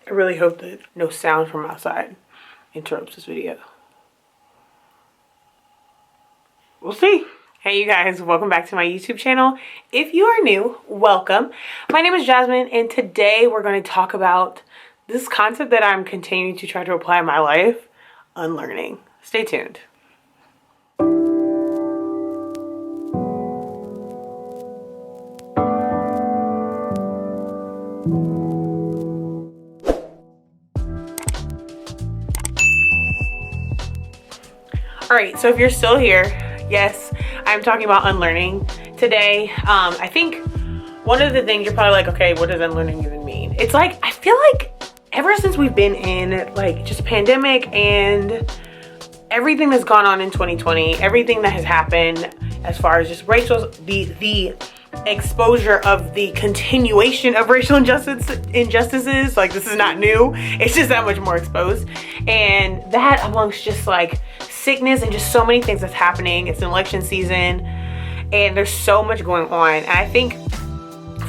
I really hope that no sound from outside interrupts this video. We'll see. Hey you guys, welcome back to my YouTube channel. If you are new, welcome. My name is Jasmine, and today we're going to talk about this concept that I'm continuing to try to apply in my life, unlearning. Stay tuned. All right, so if you're still here, yes, I'm talking about unlearning today. I think one of the things you're probably like, okay, what does unlearning even mean? It's like, I feel like ever since we've been in like just a pandemic and everything that's gone on in 2020, everything that has happened as far as just the exposure of the continuation of racial injustices, like this is not new, it's just that much more exposed. And that amongst just like sickness and just so many things that's happening. It's an election season and there's so much going on. And I think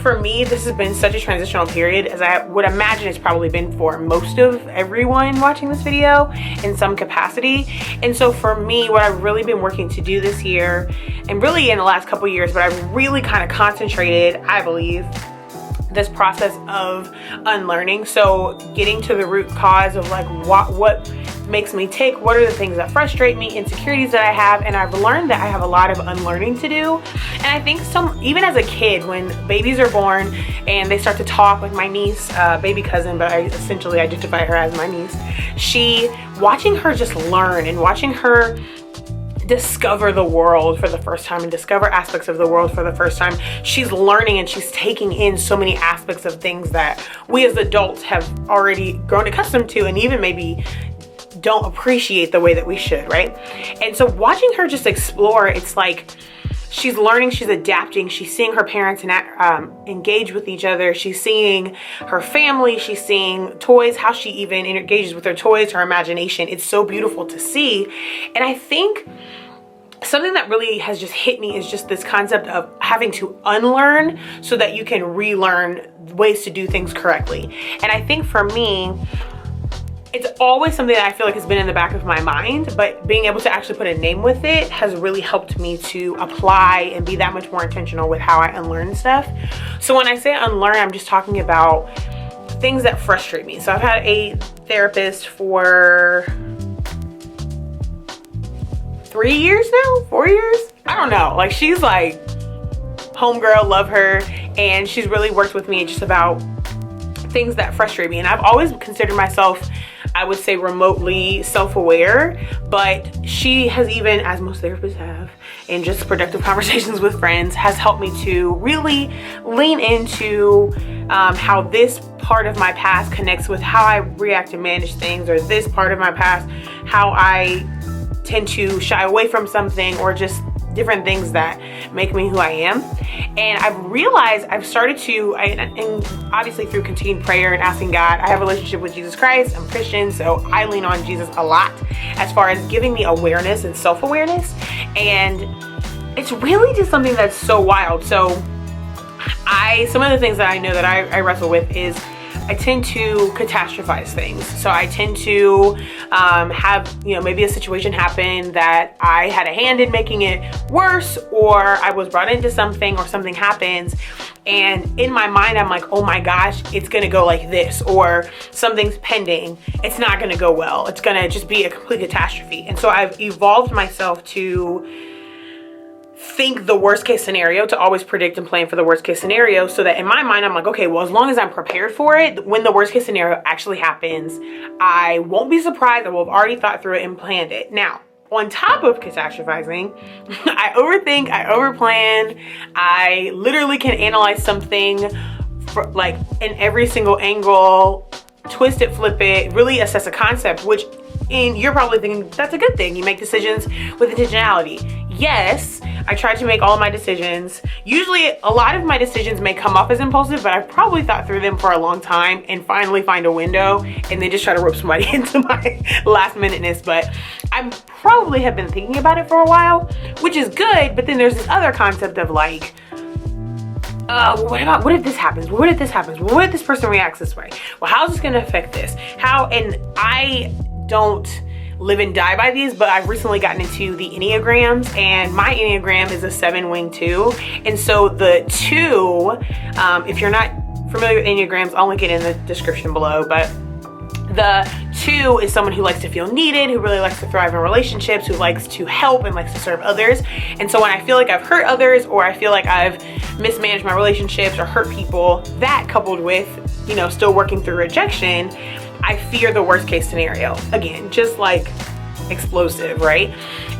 for me, this has been such a transitional period, as I would imagine it's probably been for most of everyone watching this video in some capacity. And so for me, what I've really been working to do this year, and really in the last couple years, but I've really kind of concentrated, I believe, this process of unlearning. So getting to the root cause of like what makes me tick, what are the things that frustrate me, insecurities that I have. And I've learned that I have a lot of unlearning to do. And I think even as a kid, when babies are born and they start to talk, like my niece, baby cousin, but I essentially identify her as my niece, watching her just learn and watching her discover the world for the first time and discover aspects of the world for the first time, she's learning and she's taking in so many aspects of things that we as adults have already grown accustomed to and even maybe don't appreciate the way that we should, right? And so watching her just explore, it's like she's learning, she's adapting, she's seeing her parents engage with each other, she's seeing her family, she's seeing toys, how she even engages with her toys, her imagination. It's so beautiful to see. And I think something that really has just hit me is just this concept of having to unlearn so that you can relearn ways to do things correctly. And I think for me, it's always something that I feel like has been in the back of my mind, but being able to actually put a name with it has really helped me to apply and be that much more intentional with how I unlearn stuff. So when I say unlearn, I'm just talking about things that frustrate me. So I've had a therapist for 3 years now, 4 years? I don't know. Like, she's like homegirl, love her. And she's really worked with me just about things that frustrate me. And I've always considered myself, I would say, remotely self-aware, but she has, even as most therapists have, in just productive conversations with friends, has helped me to really lean into how this part of my past connects with how I react and manage things, or this part of my past, how I tend to shy away from something, or just different things that make me who I am. And I've realized I've started to, and obviously through continued prayer and asking God, I have a relationship with Jesus Christ, I'm Christian, so I lean on Jesus a lot as far as giving me awareness and self-awareness. And it's really just something that's so wild. So some of the things that I know that I wrestle with is I tend to catastrophize things. So I tend to have, maybe a situation happen that I had a hand in making it worse, or I was brought into something, or something happens. And in my mind, I'm like, oh my gosh, it's gonna go like this, or something's pending. It's not gonna go well. It's gonna just be a complete catastrophe. And so I've evolved myself to think the worst case scenario, to always predict and plan for the worst case scenario, so that in my mind I'm like, okay, well, as long as I'm prepared for it, when the worst case scenario actually happens, I won't be surprised. I will have already thought through it and planned it. Now, on top of catastrophizing, I overthink, I overplan, I literally can analyze something like in every single angle, twist it, flip it, really assess a concept, which you're probably thinking that's a good thing. You make decisions with intentionality. Yes, I try to make all of my decisions. Usually a lot of my decisions may come off as impulsive, but I've probably thought through them for a long time and finally find a window and then just try to rope somebody into my last minuteness. But I probably have been thinking about it for a while, which is good. But then there's this other concept of like, well, what if this happens? What if this happens? What if this person reacts this way? Well, how's this going to affect this? And I don't live and die by these, but I've recently gotten into the Enneagrams, and my Enneagram is a 7-wing 2. And so the 2, if you're not familiar with Enneagrams, I'll link it in the description below, but the 2 is someone who likes to feel needed, who really likes to thrive in relationships, who likes to help and likes to serve others. And so when I feel like I've hurt others, or I feel like I've mismanaged my relationships or hurt people, that coupled with, you know, still working through rejection, I fear the worst case scenario. Again, just like explosive, right?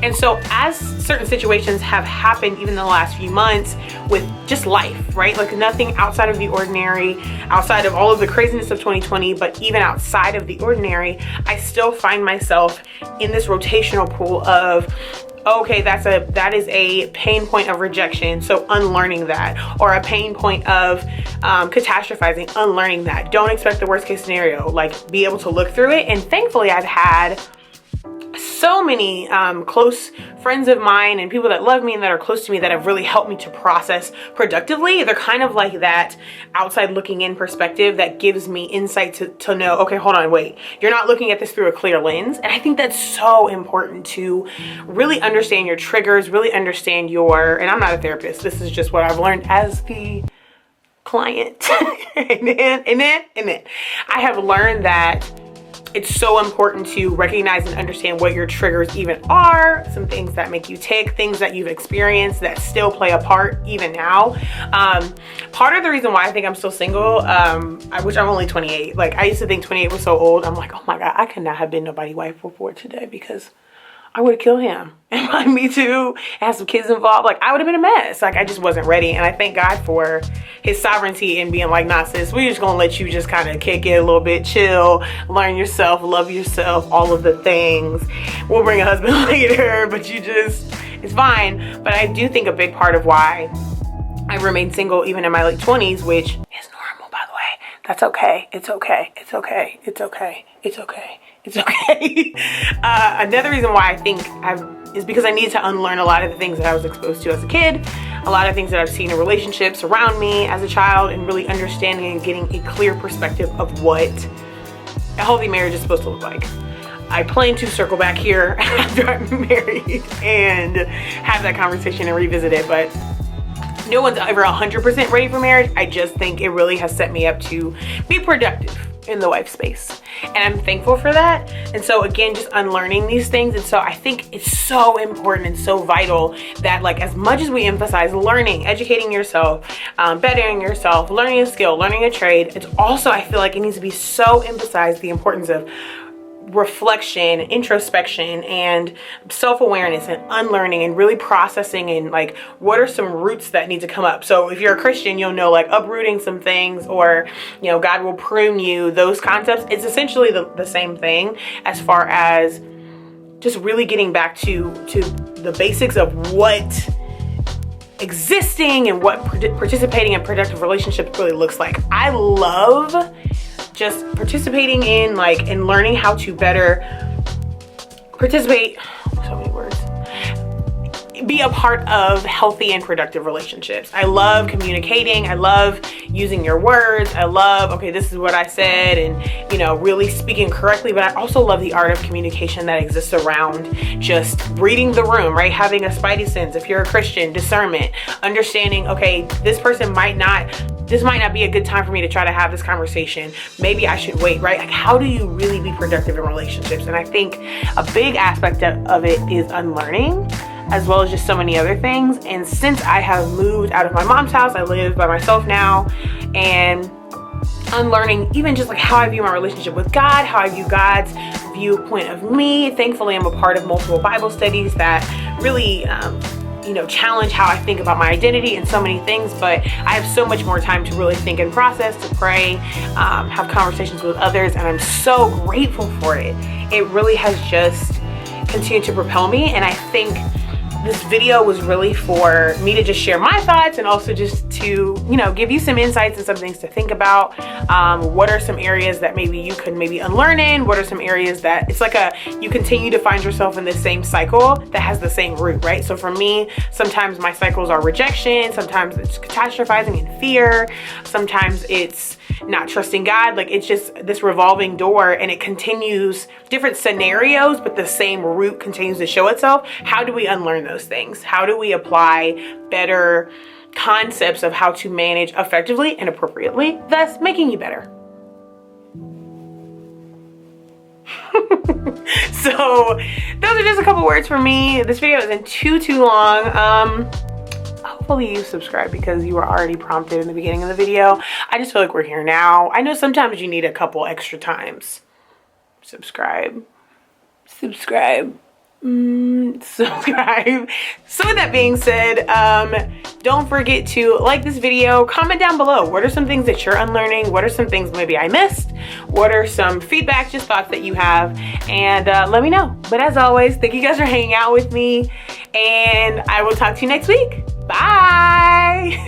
And so as certain situations have happened even in the last few months with just life, right? Like nothing outside of the ordinary, outside of all of the craziness of 2020, but even outside of the ordinary, I still find myself in this rotational pool of, okay, that is a pain point of rejection, so unlearning that, or a pain point of catastrophizing, unlearning that. Don't expect the worst case scenario, like be able to look through it. And thankfully I've had so many close friends of mine and people that love me and that are close to me that have really helped me to process productively. They're kind of like that outside looking in perspective that gives me insight to know, okay, hold on, wait, you're not looking at this through a clear lens. And I think that's so important to really understand your triggers, really understand and I'm not a therapist, this is just what I've learned as the client. Amen. I have learned that it's so important to recognize and understand what your triggers even are, some things that make you tick, things that you've experienced that still play a part even now. Part of the reason why I think I'm still single, which I'm only 28, like I used to think 28 was so old. I'm like, oh my God, I could not have been nobody's wife before today because I would have killed him. And me too, have some kids involved. Like I would have been a mess. Like I just wasn't ready. And I thank God for his sovereignty and being like, nah sis, we're just gonna let you just kind of kick it a little bit, chill, learn yourself, love yourself, all of the things. We'll bring a husband later, but it's fine. But I do think a big part of why I remained single even in my late 20s, which is normal, by the way. That's okay. It's okay. It's okay. It's okay. It's okay. It's okay. Another reason why I think is because I need to unlearn a lot of the things that I was exposed to as a kid, a lot of things that I've seen in relationships around me as a child, and really understanding and getting a clear perspective of what a healthy marriage is supposed to look like. I plan to circle back here after I'm married and have that conversation and revisit it, but no one's ever 100% ready for marriage. I just think it really has set me up to be productive in the wife space, and I'm thankful for that. And so again, just unlearning these things. And so I think it's so important and so vital that, like, as much as we emphasize learning, educating yourself, bettering yourself, learning a skill, learning a trade, it's also, I feel like it needs to be so emphasized the importance of reflection, introspection, and self-awareness, and unlearning, and really processing, and like what are some roots that need to come up. So if you're a Christian, you'll know like uprooting some things, or you know, God will prune you, those concepts. It's essentially the same thing as far as just really getting back to the basics of what existing and what participating in productive relationships really looks like. I love just participating in and learning how to better participate, so many words, be a part of healthy and productive relationships. I love communicating. I love using your words. I love, okay, this is what I said, and you know, really speaking correctly. But I also love the art of communication that exists around just reading the room, right? Having a spidey sense, if you're a Christian, discernment, understanding, okay, this might not be a good time for me to try to have this conversation. Maybe I should wait, right? Like, how do you really be productive in relationships? And I think a big aspect of it is unlearning, as well as just so many other things. And since I have moved out of my mom's house, I live by myself now, and unlearning even just like how I view my relationship with God, how I view God's viewpoint of me. Thankfully, I'm a part of multiple Bible studies that really challenge how I think about my identity and so many things. But I have so much more time to really think and process, to pray, have conversations with others, and I'm so grateful for it. It really has just continued to propel me. And I think this video was really for me to just share my thoughts and also just to, you know, give you some insights and some things to think about. What are some areas that maybe you could maybe unlearn in? What are some areas that it's like you continue to find yourself in the same cycle that has the same root, right? So for me, sometimes my cycles are rejection, sometimes it's catastrophizing and fear, sometimes it's not trusting God. Like, it's just this revolving door, and it continues, different scenarios, but the same root continues to show itself. How do we unlearn those things? How do we apply better concepts of how to manage effectively and appropriately, thus making you better? So those are just a couple words from me. This video isn't too long. Hopefully you subscribe because you were already prompted in the beginning of the video. I just feel like we're here now. I know sometimes you need a couple extra times. Subscribe. So with that being said, don't forget to like this video, comment down below. What are some things that you're unlearning? What are some things maybe I missed? What are some feedback, just thoughts that you have? And let me know. But as always, thank you guys for hanging out with me, and I will talk to you next week. Bye.